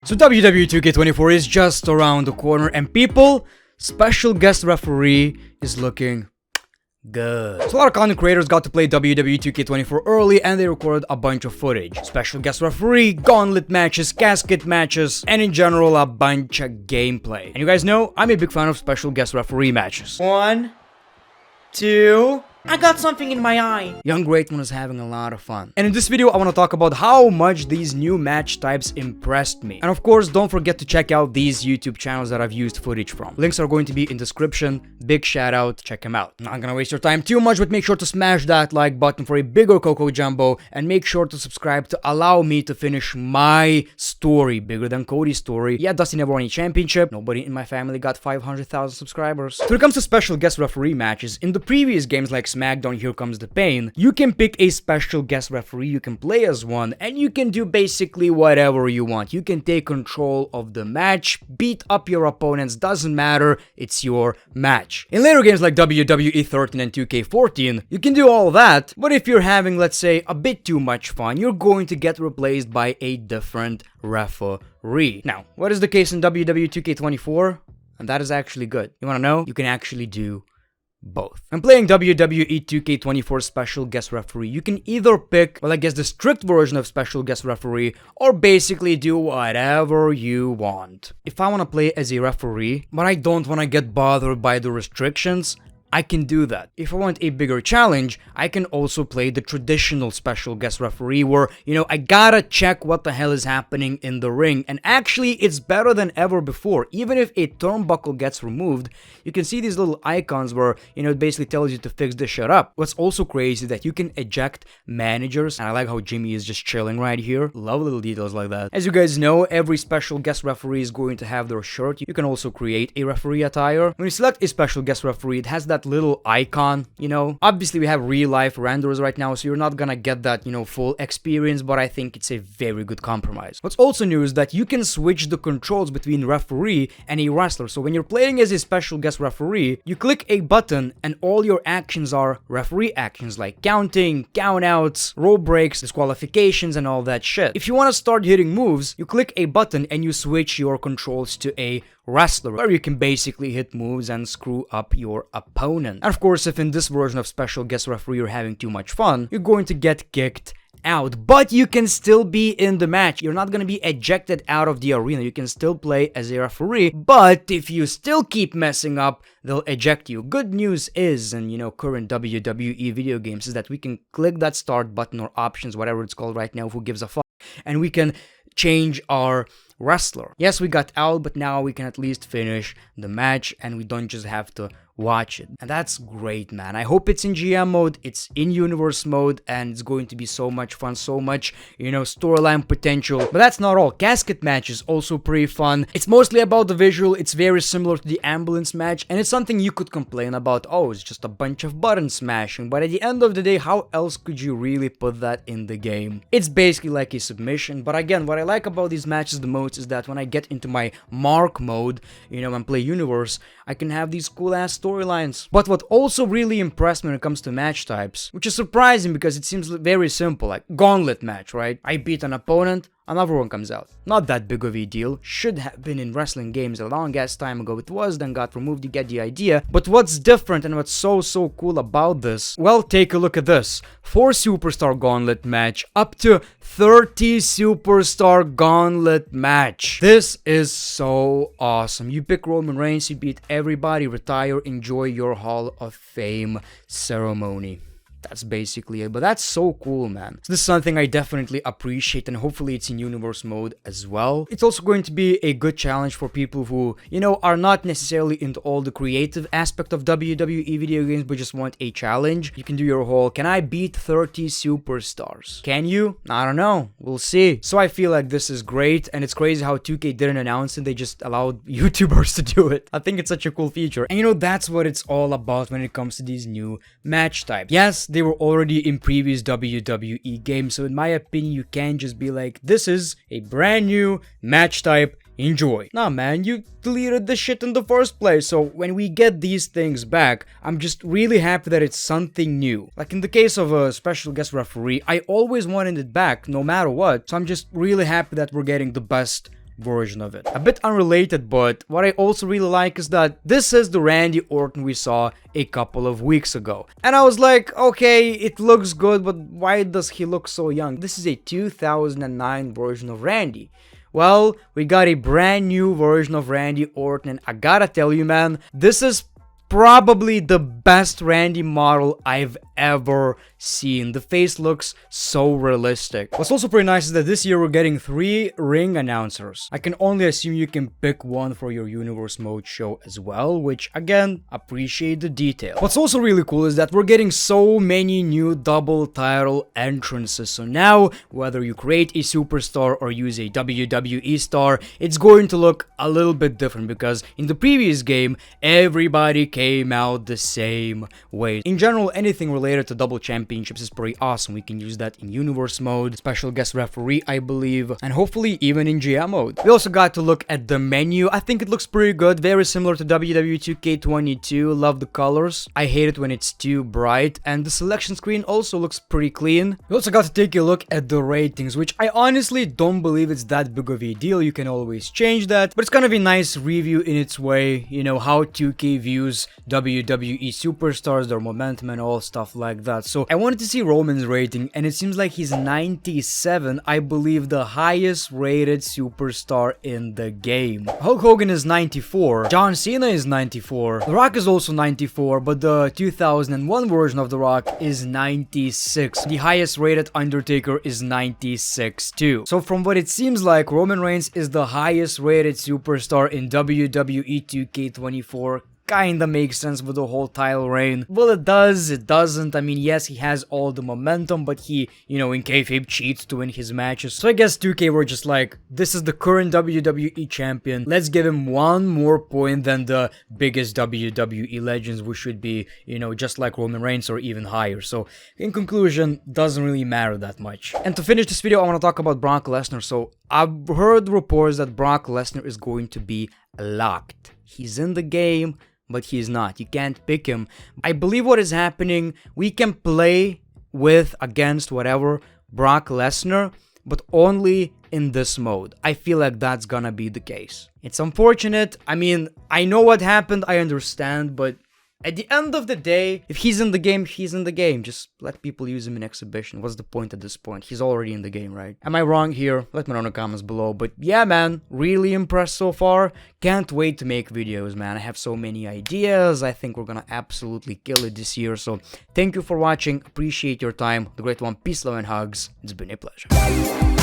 So WWE 2K24 is just around the corner, and people, special guest referee is looking good. So a lot of content creators got to play WWE 2K24 early, and they recorded a bunch of footage. Special guest referee, gauntlet matches, casket matches, and in general a bunch of gameplay. And you guys know, I'm a big fan of special guest referee matches. 1, 2... I got something in my eye. Young Greatoney is having a lot of fun. And in this video, I want to talk about how much these new match types impressed me. And of course, don't forget to check out these YouTube channels that I've used footage from. Links are going to be in description. Big shout out, check them out. I'm not gonna waste your time too much, but make sure to smash that like button for a bigger Coco Jumbo, and make sure to subscribe to allow me to finish my story, bigger than Cody's story. Yeah, Dusty never won a championship. Nobody in my family got 500,000 subscribers. So when it comes to special guest referee matches, in the previous games like SmackDown, Here Comes the Pain, you can pick a special guest referee, you can play as one, and you can do basically whatever you want. You can take control of the match, beat up your opponents, doesn't matter, it's your match. In later games like WWE 13 and 2K14, you can do all that, but if you're having, let's say, a bit too much fun, you're going to get replaced by a different referee. Now, what is the case in WWE 2K24? And that is actually good. You wanna know? You can actually do both. When playing WWE 2K24 special guest referee, you can either pick, well, I guess the strict version of special guest referee, or basically do whatever you want. If I want to play as a referee, but I don't want to get bothered by the restrictions, I can do that. If I want a bigger challenge, I can also play the traditional special guest referee where, you know, I gotta check what the hell is happening in the ring. And actually, it's better than ever before. Even if a turnbuckle gets removed, you can see these little icons where, you know, it basically tells you to fix this shit up. What's also crazy is that you can eject managers, and I like how Jimmy is just chilling right here. Love little details like that. As you guys know, every special guest referee is going to have their shirt. You can also create a referee attire. When you select a special guest referee, it has that little icon, you know. Obviously we have real life renders right now, so you're not gonna get that, you know, full experience, but I think it's a very good compromise. What's also new is that you can switch the controls between referee and a wrestler. So when you're playing as a special guest referee, you click a button and all your actions are referee actions like counting, countouts, rope breaks, disqualifications, and all that shit. If you want to start hitting moves, you click a button and you switch your controls to a wrestler, where you can basically hit moves and screw up your opponent. And of course, if in this version of special guest referee you're having too much fun, you're going to get kicked out, but you can still be in the match. You're not going to be ejected out of the arena. You can still play as a referee, but if you still keep messing up, they'll eject you. Good news is, and you know, current WWE video games, is that we can click that start button or options, whatever it's called right now, who gives a fuck, and we can change our wrestler. Yes, we got out, but now we can at least finish the match and we don't just have to watch it. And that's great, man. I hope it's in GM mode, it's in universe mode, and it's going to be so much fun, so much, you know, storyline potential. But that's not all. Casket match is also pretty fun. It's mostly about the visual. It's very similar to the ambulance match, and it's something you could complain about. Oh, it's just a bunch of button smashing. But at the end of the day, how else could you really put that in the game? It's basically like a submission. But again, what I like about these matches the most is that when I get into my mark mode, you know, and play universe, I can have these cool ass storylines. But what also really impressed me when it comes to match types, which is surprising because it seems very simple, like gauntlet match, right? I beat an opponent, another one comes out. Not that big of a deal. Should have been in wrestling games a long ass time ago. It was, then got removed, you get the idea. But what's different and what's so cool about this? Well, take a look at this. 4 superstar gauntlet match, up to 30 superstar gauntlet match. This is so awesome. You pick Roman Reigns, you beat everybody, retire, enjoy your Hall of Fame ceremony. That's basically it, but that's so cool, man. So this is something I definitely appreciate, and hopefully it's in universe mode as well. It's also going to be a good challenge for people who, you know, are not necessarily into all the creative aspect of WWE video games, but just want a challenge. You can do your whole, can I beat 30 superstars? Can you? I don't know. We'll see. So I feel like this is great, and it's crazy how 2K didn't announce it. They just allowed YouTubers to do it. I think it's such a cool feature. And you know, that's what it's all about when it comes to these new match types. Yes, they were already in previous WWE games, so in my opinion, you can't just be like, this is a brand new match type, enjoy. Nah, man, you deleted the shit in the first place, so when we get these things back, I'm just really happy that it's something new. Like in the case of a special guest referee, I always wanted it back, no matter what, so I'm just really happy that we're getting the best version of it. A bit unrelated, but what I also really like is that this is the Randy Orton we saw a couple of weeks ago. And I was like, okay, it looks good, but why does he look so young? This is a 2009 version of Randy. Well, we got a brand new version of Randy Orton, and I gotta tell you, man, this is probably the best Randy model I've ever seen. The face looks so realistic. What's also pretty nice is that this year we're getting 3 ring announcers. I can only assume you can pick one for your Universe Mode show as well, which again, appreciate the detail. What's also really cool is that we're getting so many new double title entrances. So now, whether you create a superstar or use a WWE star, it's going to look a little bit different because in the previous game, everybody came out the same way. In general, anything related to double championships is pretty awesome. We can use that in Universe Mode, special guest referee, I believe, and hopefully even in GM mode. We also got to look at the menu. I think it looks pretty good, very similar to WWE 2K24. Love the colors. I hate it when it's too bright, and the selection screen also looks pretty clean. We also got to take a look at the ratings, which I honestly don't believe it's that big of a deal. You can always change that, but it's kind of a nice review in its way, you know, how 2K views WWE superstars, their momentum and all stuff like that. So I wanted to see Roman's rating, and it seems like he's 97, I believe the highest rated superstar in the game. Hulk Hogan is 94, John Cena is 94, The Rock is also 94, but the 2001 version of The Rock is 96. The highest rated Undertaker is 96 too. So from what it seems like, Roman Reigns is the highest rated superstar in WWE 2K24. Kinda makes sense with the whole title reign. Well, it does, it doesn't. I mean, yes, he has all the momentum, but he, you know, in kayfabe cheats to win his matches. So I guess 2K were just like, this is the current WWE champion. Let's give him one more point than the biggest WWE legends, which should be, you know, just like Roman Reigns or even higher. So in conclusion, doesn't really matter that much. And to finish this video, I want to talk about Brock Lesnar. So I've heard reports that Brock Lesnar is going to be locked. He's in the game, but he's not. You can't pick him. I believe what is happening, we can play with, against, whatever, Brock Lesnar, but only in this mode. I feel like that's gonna be the case. It's unfortunate. I mean, I know what happened, I understand, but at the end of the day, if he's in the game, he's in the game. Just let people use him in exhibition. What's the point at this point? He's already in the game, right? Am I wrong here? Let me know in the comments below. But yeah, man, really impressed so far. Can't wait to make videos, man. I have so many ideas. I think we're gonna absolutely kill it this year. So thank you for watching. Appreciate your time. The Great One, peace, love, and hugs. It's been a pleasure.